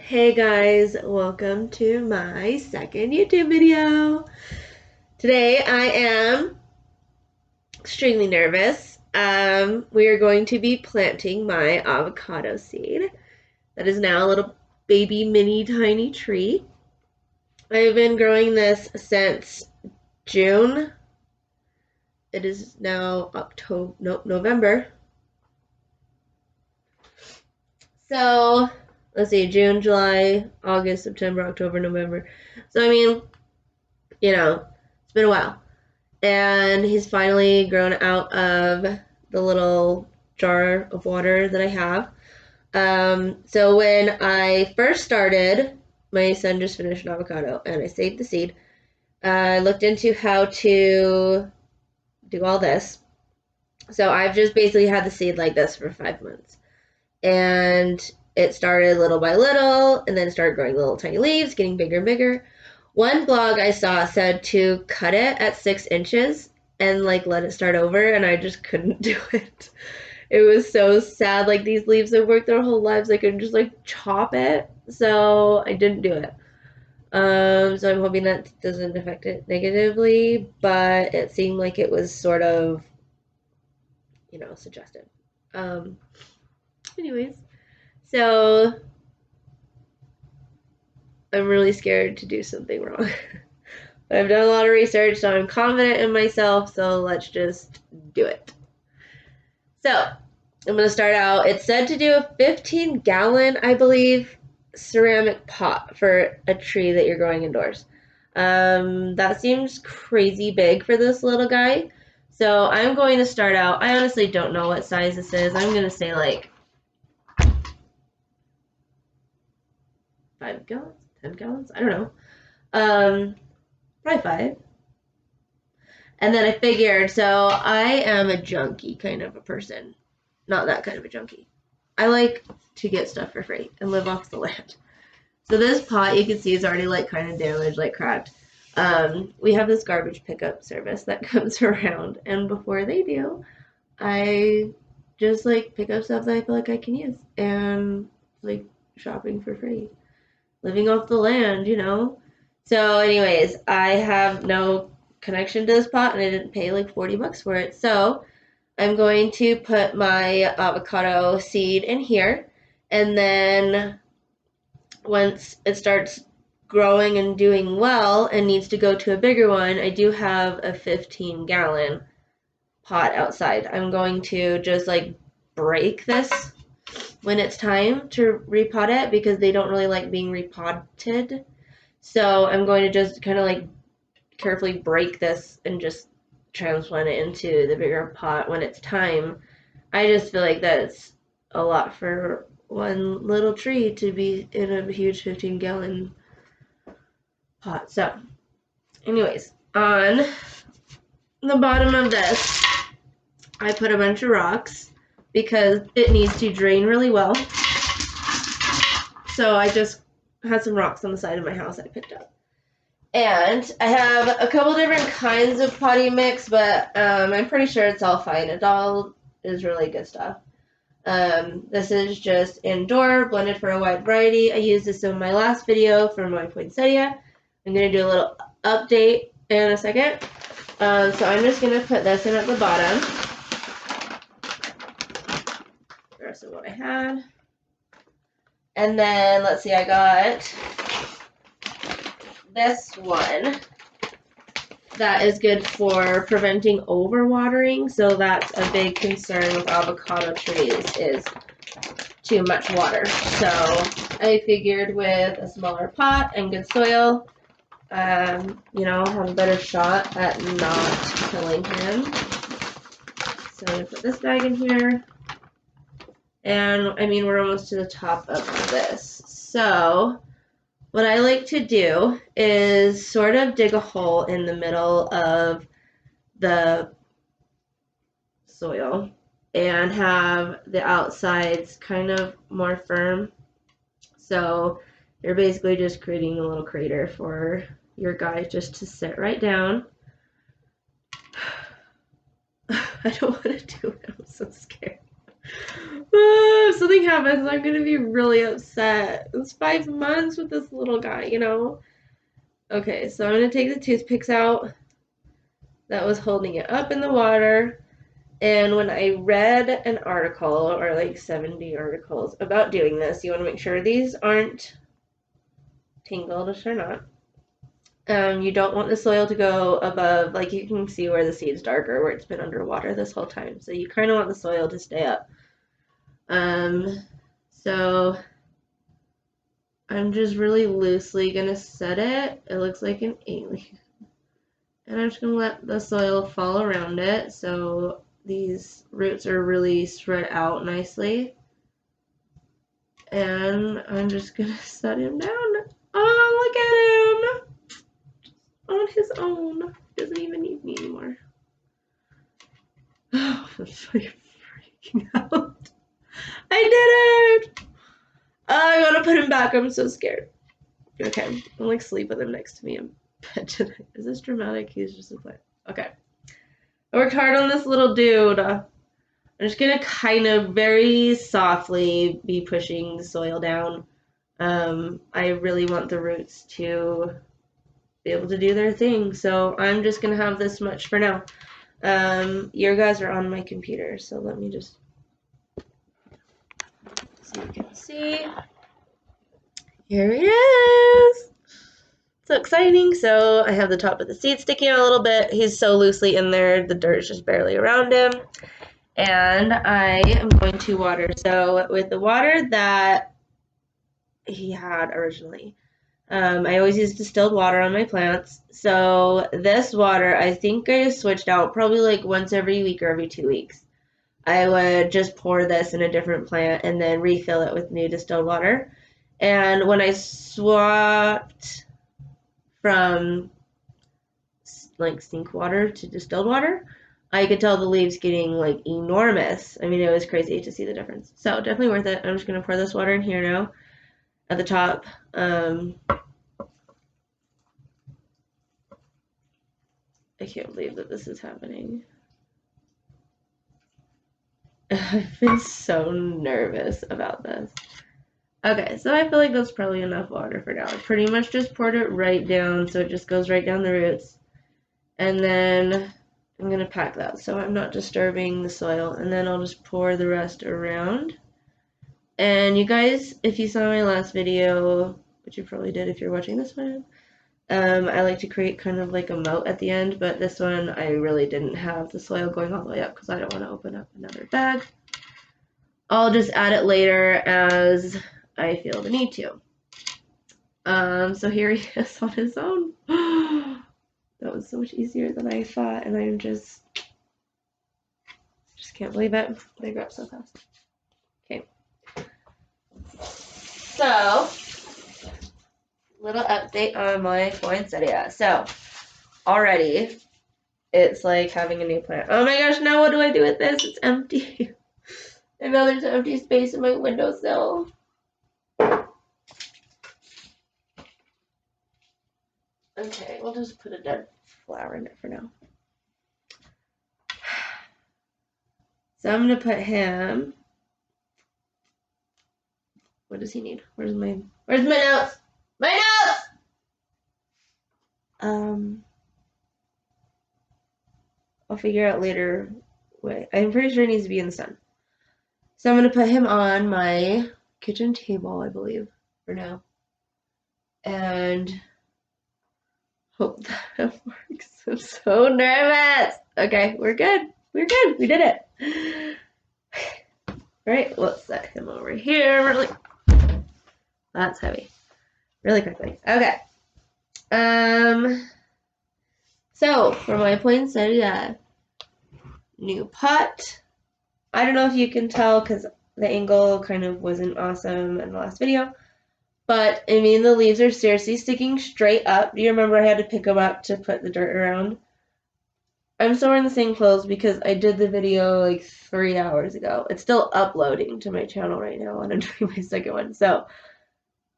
Hey guys, welcome to my second YouTube video. Today I am extremely nervous. We are going to be planting my avocado seed. That is now a little baby mini tiny tree. I've been growing this since June. It is now November. So let's see, June, July, August, September, October, November. So it's been a while. And he's finally grown out of the little jar of water that I have. So when I first started, my son just finished an avocado and I saved the seed. I looked into how to do all this. So I've just basically had the seed like this for 5 months. And it started little by little and then started growing little tiny leaves, getting bigger and bigger. One blog I saw said to cut it at 6 inches and like let it start over, and I just couldn't do it. It was so sad. Like these leaves have worked their whole lives. I couldn't just like chop it, so I didn't do it. So I'm hoping that doesn't affect it negatively, but it seemed like it was sort of, suggested. Um, anyways, so I'm really scared to do something wrong. But I've done a lot of research, so I'm confident in myself, so let's just do it. So I'm going to start out. It's said to do a 15-gallon, I believe, ceramic pot for a tree that you're growing indoors. That seems crazy big for this little guy. So I'm going to start out. I honestly don't know what size this is. I'm going to say like 5 gallons, 10 gallons. I don't know. Probably 5. And then I figured, so I am a junkie kind of a person. Not that kind of a junkie. I like to get stuff for free and live off the land. So this pot, you can see, is already like kind of damaged, like cracked. We have this garbage pickup service that comes around, and before they do, I just like pick up stuff that I feel like I can use, and like shopping for free, living off the land. So, anyways, I have no connection to this pot, and I didn't pay like $40 for it. So I'm going to put my avocado seed in here, and then once it starts growing and doing well and needs to go to a bigger one, I do have a 15-gallon pot outside. I'm going to just like break this when it's time to repot it because they don't really like being repotted. So I'm going to just kind of like carefully break this and just transplant it into the bigger pot when it's time. I just feel like that's a lot for one little tree to be in a huge 15-gallon pot. So, anyways, on the bottom of this, I put a bunch of rocks because it needs to drain really well. So I just had some rocks on the side of my house I picked up. And I have a couple different kinds of potting mix, but I'm pretty sure it's all fine. It all is really good stuff. This is just indoor, blended for a wide variety. I used this in my last video for my poinsettia. I'm going to do a little update in a second. So I'm just going to put this in at the bottom. The rest of what I had. And then, let's see, I got this one that is good for preventing overwatering. So that's a big concern with avocado trees is too much water. So I figured with a smaller pot and good soil, have a better shot at not killing him. So I'm going to put this bag in here. And, we're almost to the top of this. So what I like to do is sort of dig a hole in the middle of the soil and have the outsides kind of more firm. So you're basically just creating a little crater for your guy just to sit right down. I don't want to do it. I'm so scared. If something something happens, I'm gonna be really upset. It's 5 months with this little guy, you know? Okay, so I'm gonna take the toothpicks out that was holding it up in the water. And when I read an article, or like 70 articles about doing this, you want to make sure these aren't tangled, which they're not. You don't want the soil to go above, like you can see where the seed's darker, where it's been underwater this whole time. So you kind of want the soil to stay up. So I'm just really loosely gonna set it. It looks like an alien. And I'm just gonna let the soil fall around it so these roots are really spread out nicely. And I'm just gonna set him down. Oh, look at him! On his own. He doesn't even need me anymore. Oh, I'm freaking out. I did it! Oh, I gotta put him back. I'm so scared. Okay, I'll like sleep with him next to me in bed tonight. Is this dramatic? He's just a plant. Okay. I worked hard on this little dude. I'm just gonna kind of very softly be pushing the soil down. I really want the roots to be able to do their thing, so I'm just gonna have this much for now. Your guys are on my computer, so let me just so you can see. Here he is. So exciting. So I have the top of the seed sticking out a little bit. He's so loosely in there, the dirt's just barely around him. And I am going to water. So with the water that he had originally, I always use distilled water on my plants. So this water, I think I switched out probably like once every week or every 2 weeks. I would just pour this in a different plant and then refill it with new distilled water. And when I swapped from like sink water to distilled water, I could tell the leaves getting like enormous. I mean, it was crazy to see the difference. So definitely worth it. I'm just gonna pour this water in here now at the top. I can't believe that this is happening. I've been so nervous about this. Okay, so I feel like that's probably enough water for now. I pretty much just poured it right down, so it just goes right down the roots. And then I'm going to pack that so I'm not disturbing the soil. And then I'll just pour the rest around. And you guys, if you saw my last video, which you probably did if you're watching this one, I like to create kind of like a moat at the end, but this one I really didn't have the soil going all the way up because I don't want to open up another bag. I'll just add it later as I feel the need to. So here he is on his own. That was so much easier than I thought, and I'm just can't believe it. They grew up so fast. Okay. So, little update on my poinsettia. So, already, it's like having a new plant. Oh my gosh, now what do I do with this? It's empty. And now there's an empty space in my windowsill. Okay, we'll just put a dead flower in it for now. So I'm gonna put him. What does he need? Where's my notes? My notes! I'll figure out later. Wait, I'm pretty sure he needs to be in the sun. So I'm gonna put him on my kitchen table, I believe, for now. And hope that works. I'm so nervous. Okay, we're good. We're good. We did it. All right, let's set him over here really. That's heavy. Really quickly. Okay. So for my poinsettia, new pot. I don't know if you can tell because the angle kind of wasn't awesome in the last video. But, I mean, the leaves are seriously sticking straight up. Do you remember I had to pick them up to put the dirt around? I'm still wearing the same clothes because I did the video like 3 hours ago. It's still uploading to my channel right now, and I'm doing my second one. So,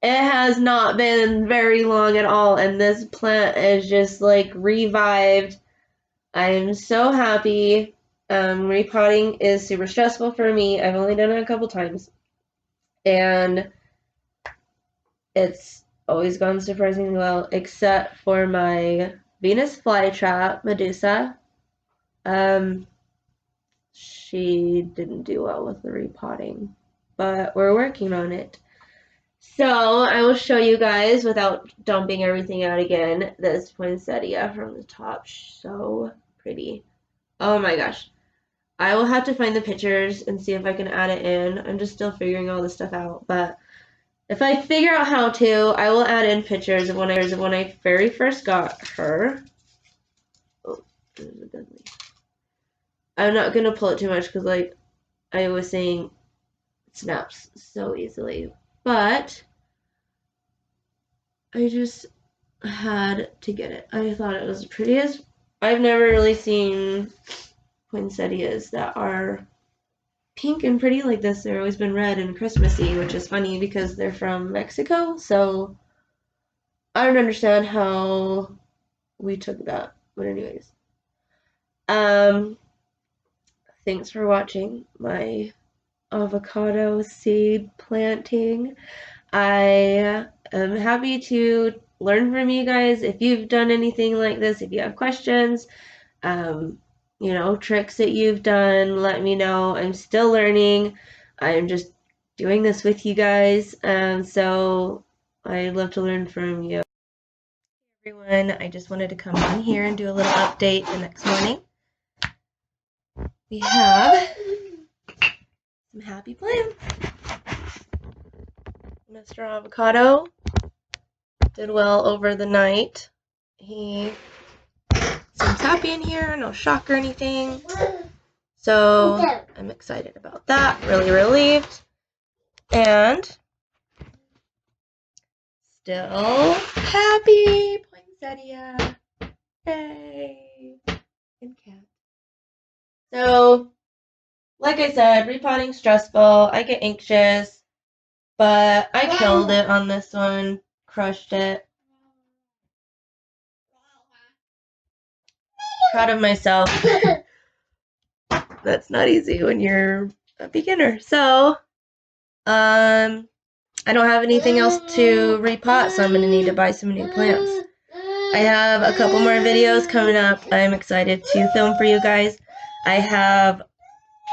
it has not been very long at all, and this plant is just like revived. I am so happy. Repotting is super stressful for me. I've only done it a couple times. and it's always gone surprisingly well, except for my Venus flytrap, Medusa. She didn't do well with the repotting, but we're working on it. So I will show you guys without dumping everything out again. This poinsettia from the top, so pretty. Oh my gosh. I will have to find the pictures and see if I can add it in. I'm just still figuring all this stuff out, but if I figure out how to, I will add in pictures of when I very first got her. Oh, this is a good leaf. I'm not gonna pull it too much because, like I was saying, it snaps so easily. But I just had to get it. I thought it was the prettiest. I've never really seen poinsettias that are pink and pretty like this. They've always been red and Christmassy, which is funny because they're from Mexico, so I don't understand how we took that. But anyways, thanks for watching my avocado seed planting. I am happy to learn from you guys. If you've done anything like this, if you have questions, tricks that you've done, let me know. I'm still learning. I'm just doing this with you guys. So I'd love to learn from you. Hey everyone, I just wanted to come on here and do a little update the next morning. We have some happy plants. Mr. Avocado did well over the night. He seems happy in here, no shock or anything. So I'm excited about that, really relieved. And still happy, poinsettia. Yay. And cat. So, like I said, repotting stressful. I get anxious, but I killed it on this one, crushed it. Proud of myself. That's not easy when you're a beginner. So, I don't have anything else to repot, so I'm going to need to buy some new plants. I have a couple more videos coming up. I'm excited to film for you guys. I have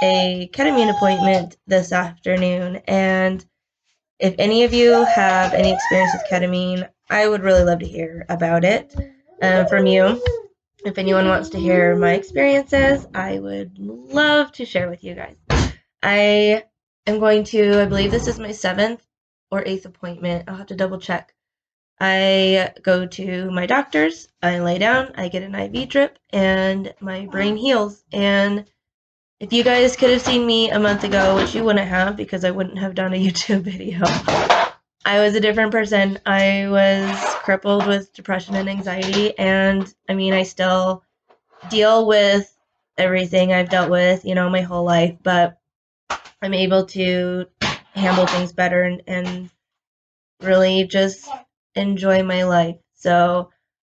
a ketamine appointment this afternoon, and if any of you have any experience with ketamine, I would really love to hear about it from you. If anyone wants to hear my experiences, I would love to share with you guys. I believe this is my 7th or 8th appointment. I'll have to double check. I go to my doctor's, I lay down, I get an IV drip, and my brain heals. And if you guys could have seen me a month ago, which you wouldn't have because I wouldn't have done a YouTube video, I was a different person. I was crippled with depression and anxiety, and I still deal with everything I've dealt with, my whole life, but I'm able to handle things better and really just enjoy my life. So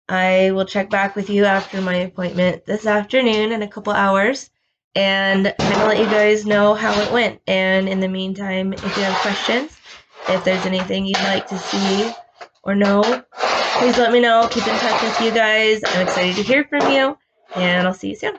I will check back with you after my appointment this afternoon in a couple hours and kind of let you guys know how it went. And in the meantime, if you have questions, if there's anything you'd like to see or know, please let me know. Keep in touch with you guys. I'm excited to hear from you, and I'll see you soon.